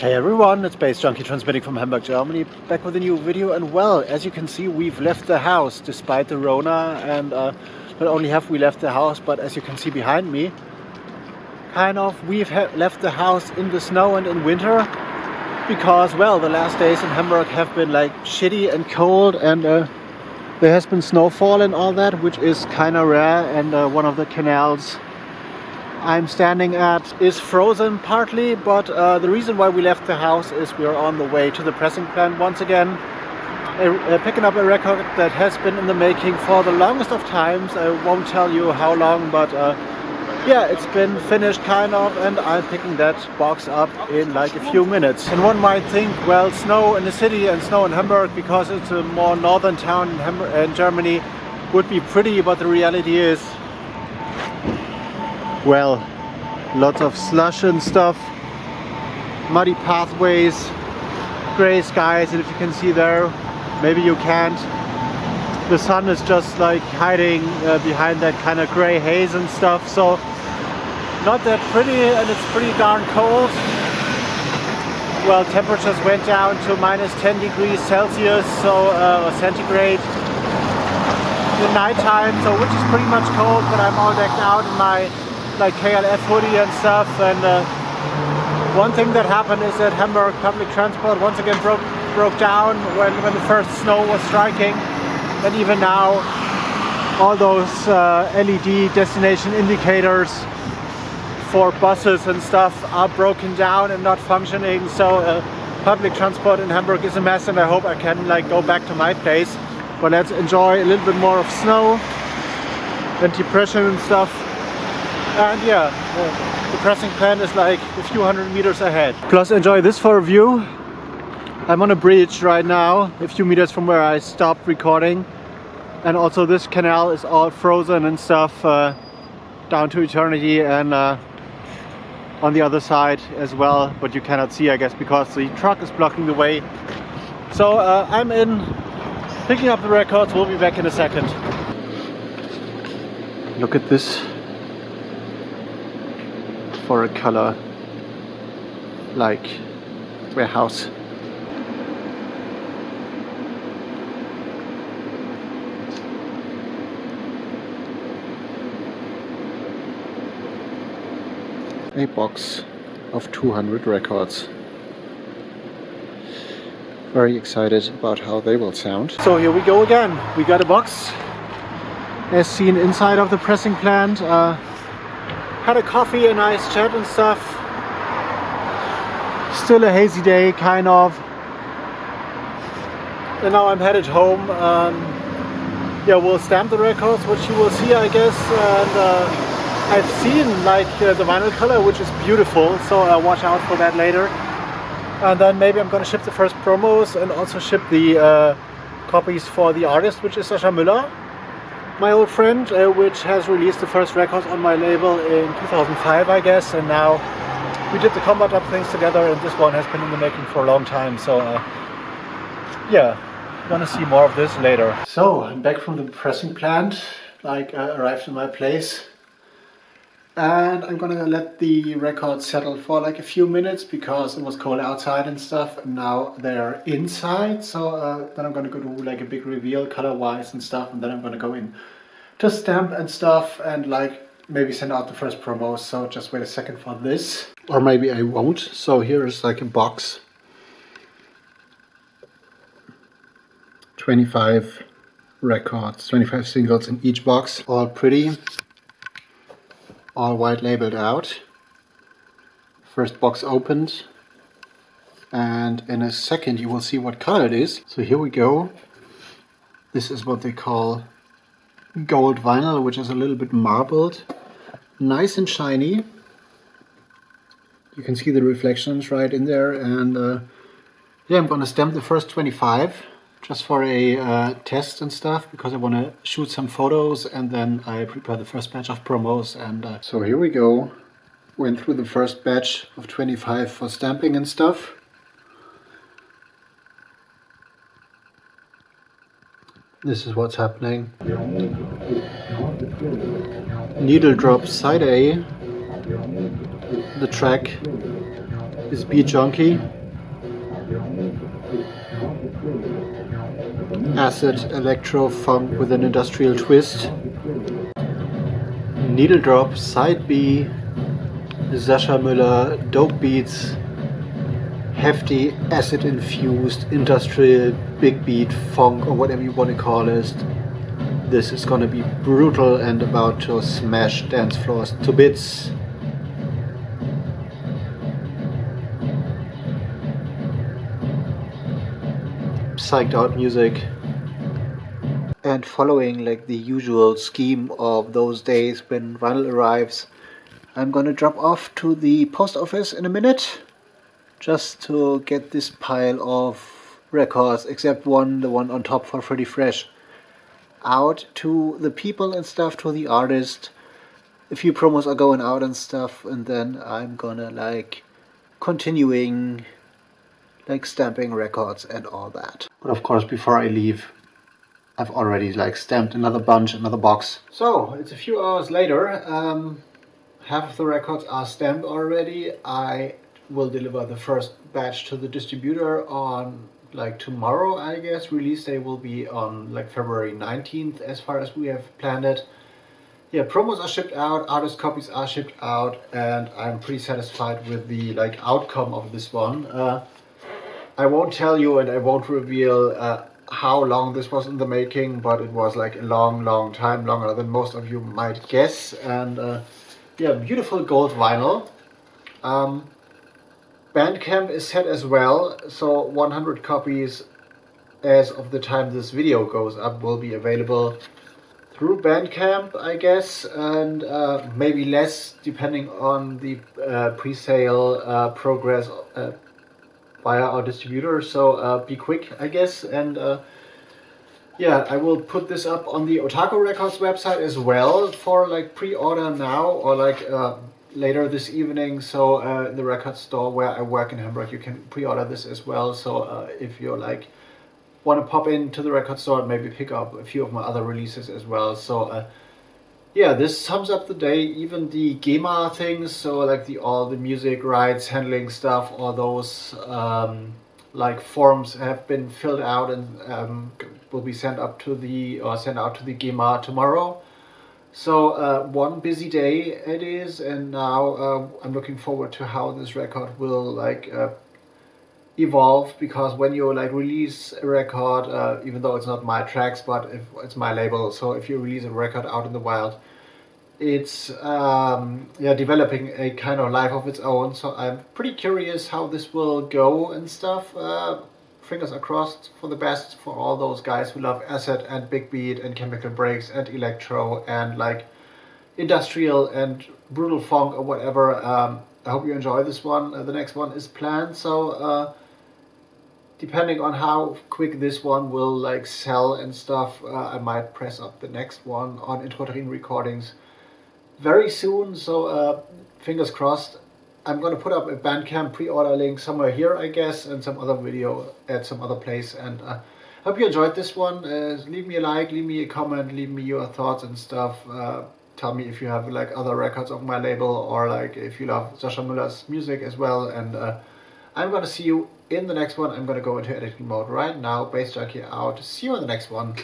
Hey everyone, it's baze.djunkiii transmitting from Hamburg, Germany, back with a new video. And well, as you can see, we've left the house despite the Rona, and not only have we left the house, but as you can see behind me, we've left the house in the snow and in winter because, well, the last days in Hamburg have been like shitty and cold, and there has been snowfall and all that, which is kind of rare. And one of the canals I'm standing at is frozen partly, but the reason why we left the house is we are on the way to the pressing plant once again, picking up a record that has been in the making for the longest of times. I won't tell you how long, but yeah, it's been finished and I'm picking that box up in like a few minutes. And one might think, well, snow in the city and snow in Hamburg, because it's a more northern town in Germany, would be pretty, but the reality is, well, lots of slush and stuff, muddy pathways, grey skies, and if you can see there, maybe you can't, the sun is just like hiding behind that kind of grey haze and stuff, so not that pretty, and it's pretty darn cold. Well, temperatures went down to minus 10 degrees Celsius, so or centigrade in the nighttime, so which is pretty much cold, but I'm all decked out in my like KLF hoodie and stuff. And one thing that happened is that Hamburg public transport once again broke down when the first snow was striking, and even now all those LED destination indicators for buses and stuff are broken down and not functioning. So public transport in Hamburg is a mess, and I hope I can like go back to my place. But let's enjoy a little bit more of snow and depression and stuff. And yeah, the pressing plant is like a few hundred meters ahead. Plus enjoy this for a view. I'm on a bridge right now, a few meters from where I stopped recording. And also this canal is all frozen and stuff down to eternity, and on the other side as well, but you cannot see, I guess, because the truck is blocking the way. So I'm in, picking up the records. We'll be back in a second. Look at this. For a color like warehouse. A box of 200 records. Very excited about how they will sound. So here we go again. We got a box as seen inside of the pressing plant. Had a coffee, a nice chat and stuff. Still a hazy day, kind of. And now I'm headed home. Yeah, we'll stamp the records, which you will see, I guess. And I've seen like the vinyl color, which is beautiful, so watch out for that later. And then maybe I'm going to ship the first promos and also ship the copies for the artist, which is Sascha Müller, my old friend, which has released the first records on my label in 2005, I guess, and now we did the combat up things together, and this one has been in the making for a long time, so yeah, gonna see more of this later. So I'm back from the pressing plant, like arrived in my place, and I'm gonna let the records settle for like a few minutes because it was cold outside and stuff, and now they're inside. So then I'm gonna go do like a big reveal color wise and stuff, and then I'm gonna go in to stamp and stuff and like maybe send out the first promos. So just wait a second for this, or maybe I won't. So here is like a box, 25 records, 25 singles in each box, all pretty, all white labeled out. First box opened, and in a second you will see what color it is. So here we go. This is what they call gold vinyl, which is a little bit marbled, nice and shiny. You can see the reflections right in there, and yeah, I'm gonna stamp the first 25 just for a test and stuff, because I want to shoot some photos, and then I prepare the first batch of promos. And so here we go. Went through the first batch of 25 for stamping and stuff. This is what's happening. Needle drop side A, the track is Beat Junkie. Acid, electro, funk with an industrial twist. Needle drop, side B, Sascha Müller, dope beats, hefty, acid infused, industrial, big beat, funk, or whatever you want to call it. This is gonna be brutal and about to smash dance floors to bits. Psyched out music. And following like the usual scheme of those days when vinyl arrives, I'm gonna drop off to the post office in a minute just to get this pile of records, except one, the one on top for Pretty Fresh, out to the people and stuff, to the artist. A few promos are going out and stuff, and then I'm gonna like continuing like stamping records and all that. But of course, before I leave, I've already like stamped another bunch, another box. So it's a few hours later. Half of the records are stamped already. I will deliver the first batch to the distributor on like tomorrow, I guess. Release day will be on like February 19th as far as we have planned it. Yeah, promos are shipped out, artist copies are shipped out, and I'm pretty satisfied with the like outcome of this one. I won't tell you and I won't reveal how long this was in the making, but it was like a long time, longer than most of you might guess. And yeah, beautiful gold vinyl. Bandcamp is set as well, so 100 copies as of the time this video goes up will be available through Bandcamp, I guess, and maybe less depending on the pre-sale progress via our distributor, so be quick, I guess. And yeah, I will put this up on the Otaku Records website as well for like pre-order now or like later this evening. So in the record store where I work in Hamburg, you can pre-order this as well. So if you're like want to pop into the record store and maybe pick up a few of my other releases as well. So yeah, this sums up the day. Even the GEMA things, so like all the music rights handling stuff, all those like forms have been filled out and will be sent out to the GEMA tomorrow. So one busy day it is, and now I'm looking forward to how this record will like evolve, because when you like release a record, even though it's not my tracks, but if it's my label, so if you release a record out in the wild, it's yeah, developing a kind of life of its own. So I'm pretty curious how this will go and stuff. Fingers are crossed for the best for all those guys who love acid and big beat and chemical breaks and electro and like industrial and brutal funk or whatever. I hope you enjoy this one. The next one is planned, so depending on how quick this one will like sell and stuff, I might press up the next one on INTRAUTERIN Recordings very soon. So fingers crossed. I'm gonna put up a Bandcamp pre-order link somewhere here, I guess, and some other video at some other place. And hope you enjoyed this one. Leave me a like, leave me a comment, leave me your thoughts and stuff. Tell me if you have like other records of my label, or like if you love Sascha Müller's music as well. And I'm gonna see you in the next one. I'm gonna go into editing mode right now. Baze Junkie out. See you in the next one.